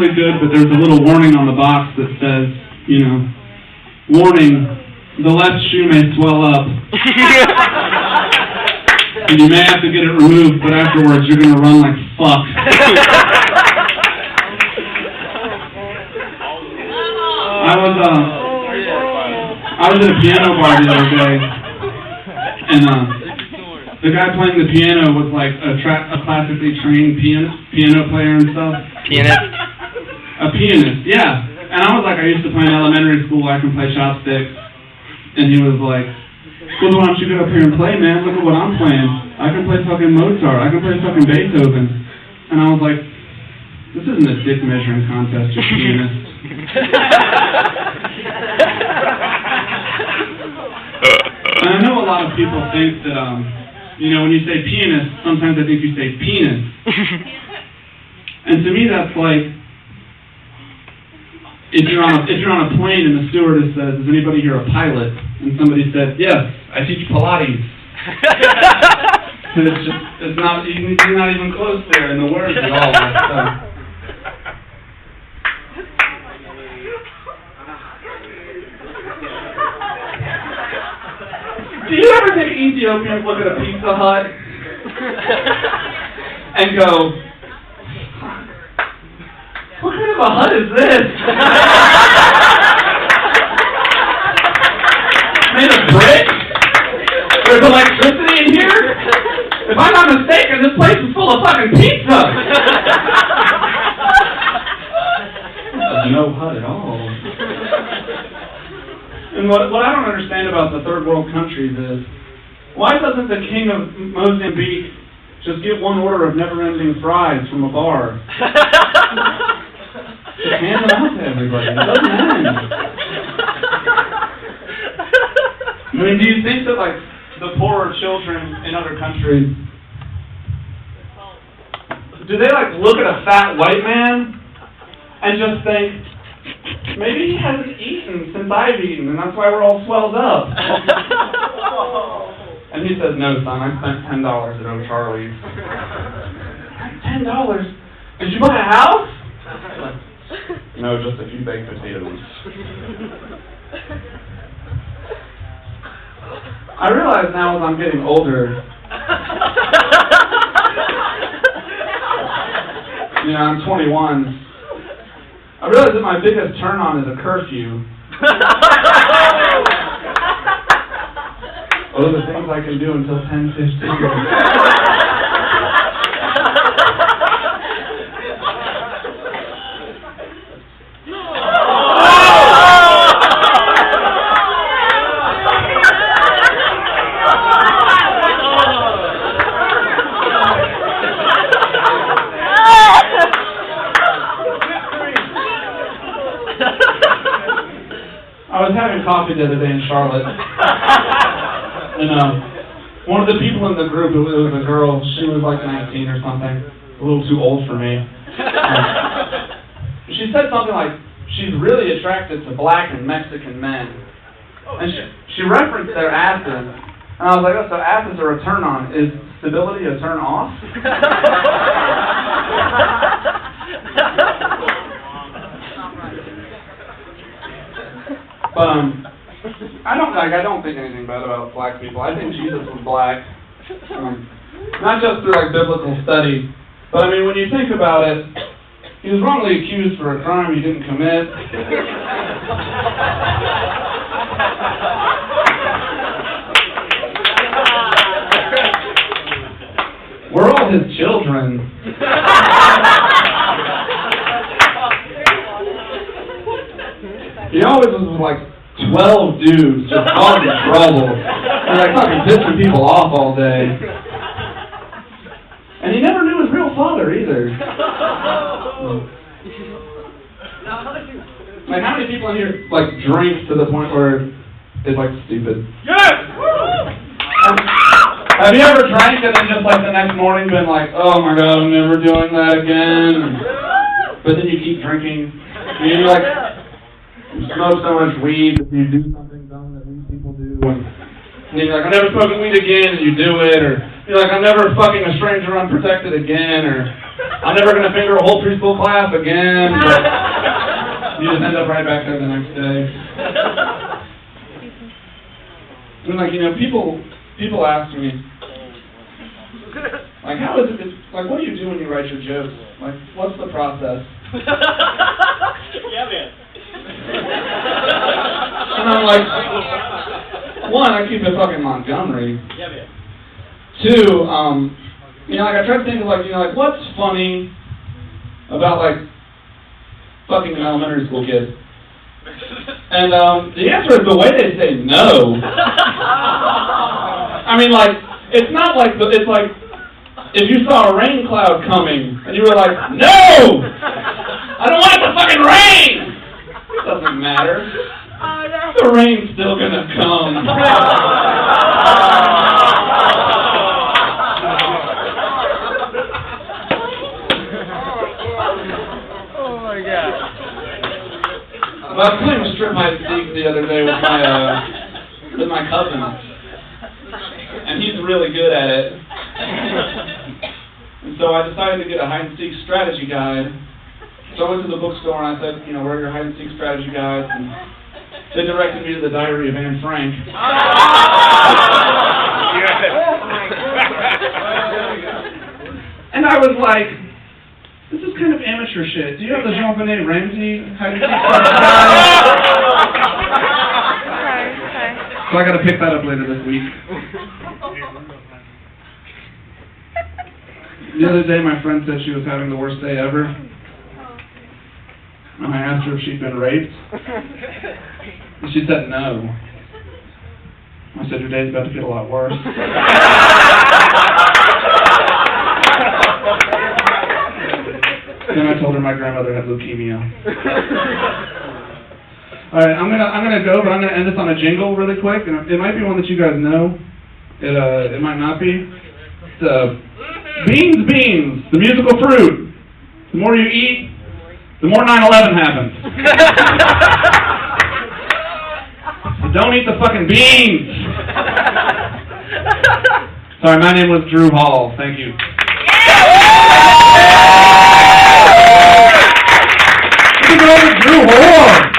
really good, but there's a little warning on the box that says, you know, warning, the left shoe may swell up. And you may have to get it removed, but afterwards you're going to run like fuck. I was at a piano bar the other day, and the guy playing the piano was like a classically trained piano player and stuff. Pianist? A pianist, yeah. And I was like, I used to play in elementary school, I can play chopsticks. And he was like, well, why don't you get up here and play, man? Look at what I'm playing. I can play fucking Mozart. I can play fucking Beethoven. And I was like, this isn't a dick measuring contest, you're a pianist. And I know a lot of people think that, you know, when you say pianist, sometimes I think you say penis. And to me, that's like, if you're on a plane and the stewardess says, "Is anybody here a pilot?" and somebody said, "Yes, I teach Pilates." And you're not even close there in the words at all. Do you ever think Ethiopians look at a Pizza Hut and go, what kind of a hut is this? Made of brick? There's electricity in here? If I'm not mistaken, this place is full of fucking pizza! There's no hut at all. And what I don't understand about the third world countries is, why doesn't the king of Mozambique just get one order of never-ending fries from a bar? Just hand them out to everybody. It doesn't end. I mean, do you think that, like, the poorer children in other countries, do they, like, look at a fat white man and just think, maybe he hasn't eaten since I've eaten, and that's why we're all swelled up? And he says, no, son, I spent $10 at O'Charlie's. $10? Did you buy a house? No, just a few baked potatoes. I realize now as I'm getting older, you know, I'm 21, I realize that my biggest turn on is a curfew. Those are things I can do until 10:15. I was having coffee the other day in Charlotte, and one of the people in the group, it was a girl, she was like 19 or something, a little too old for me. She said something like, she's really attracted to black and Mexican men. And she referenced their asses, and I was like, oh, so asses are a turn on. Is stability a turn off? But I don't think anything bad about black people. I think Jesus was black, not just through like biblical study, but I mean when you think about it, he was wrongly accused for a crime he didn't commit. We're all his children. He always was like 12 dudes just causing trouble. And like fucking pissing people off all day. And he never knew his real father either. Like how many people in here like drink to the point where it's like stupid? Yes! Have you ever drank and then just like the next morning been like, oh my god, I'm never doing that again? But then you keep drinking. And you're like, you smoke so much weed that you do something dumb that weed people do. And you're like, I'm never smoking weed again, and you do it. Or you're like, I'm never fucking a stranger unprotected again. Or I'm never going to finger a whole preschool class again, but you just end up right back there the next day. And like, you know, people ask me, like, how is it, like, what do you do when you write your jokes? Like, what's the process? Yeah, man. And I'm like, one, I keep it fucking Montgomery. Yeah, man. Two, you know, like, I try to think of, like, you know, like, what's funny about, like, fucking an elementary school kid? And, the answer is the way they say no. I mean, like, it's not like, it's like, if you saw a rain cloud coming, and you were like, no! I don't want it to fucking rain! It doesn't matter. The rain's still gonna come. Oh my God. Well, I was playing with strip hide and seek the other day with my cousin, and he's really good at it. And so I decided to get a hide and seek strategy guide. So I went to the bookstore and I said, you know, where are your hide and seek strategy guides? And they directed me to the Diary of Anne Frank. And I was like, this is kind of amateur shit. Do you have the Jean-Benet Ramsey hide and seek strategy guide? Okay. So I got to pick that up later this week. The other day, my friend said she was having the worst day ever. And I asked her if she'd been raped. And she said no. I said, your day's about to get a lot worse. Then I told her my grandmother had leukemia. All right, I'm gonna go, but I'm gonna end this on a jingle really quick, and it might be one that you guys know. It might not be. It's Beans, beans, the musical fruit. The more you eat, the more 9/11 happens. So don't eat the fucking beans. Sorry, my name was Drew Hall. Thank you. Drew Hall.